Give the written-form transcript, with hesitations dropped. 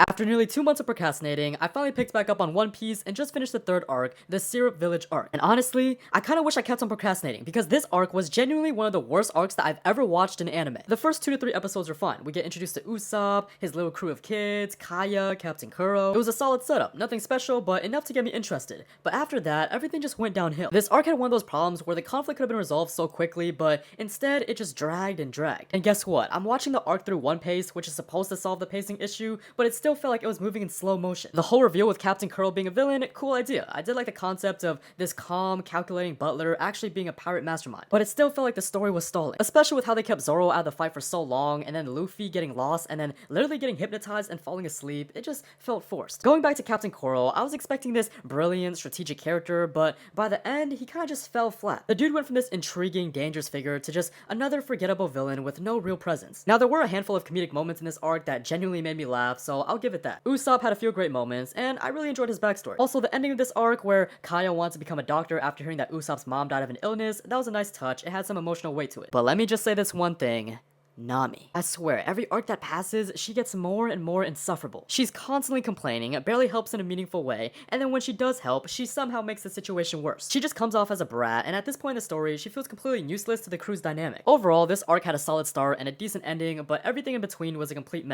After nearly 2 months of procrastinating, I finally picked back up on One Piece and just finished the third arc, the Syrup Village arc. And honestly, I kinda wish I kept on procrastinating because this arc was genuinely one of the worst arcs that I've ever watched in anime. The first 2 to 3 episodes are fine. We get introduced to Usopp, his little crew of kids, Kaya, Captain Kuro. It was a solid setup, nothing special, but enough to get me interested. But after that, everything just went downhill. This arc had one of those problems where the conflict could have been resolved so quickly, but instead it just dragged and dragged. And guess what? I'm watching the arc through One Pace, which is supposed to solve the pacing issue, but it still felt like it was moving in slow motion. The whole reveal with Captain Kuro being a villain, cool idea. I did like the concept of this calm, calculating butler actually being a pirate mastermind. But it still felt like the story was stalling, especially with how they kept Zoro out of the fight for so long, and then Luffy getting lost, and then literally getting hypnotized and falling asleep. It just felt forced. Going back to Captain Kuro, I was expecting this brilliant, strategic character, but by the end, he kinda just fell flat. The dude went from this intriguing, dangerous figure to just another forgettable villain with no real presence. Now, there were a handful of comedic moments in this arc that genuinely made me laugh, so I'll give it that. Usopp had a few great moments, and I really enjoyed his backstory. Also, the ending of this arc where Kaya wants to become a doctor after hearing that Usopp's mom died of an illness, that was a nice touch. It had some emotional weight to it. But let me just say this one thing. Nami. I swear, every arc that passes, she gets more and more insufferable. She's constantly complaining, barely helps in a meaningful way, and then when she does help, she somehow makes the situation worse. She just comes off as a brat, and at this point in the story, she feels completely useless to the crew's dynamic. Overall, this arc had a solid start and a decent ending, but everything in between was a complete mess.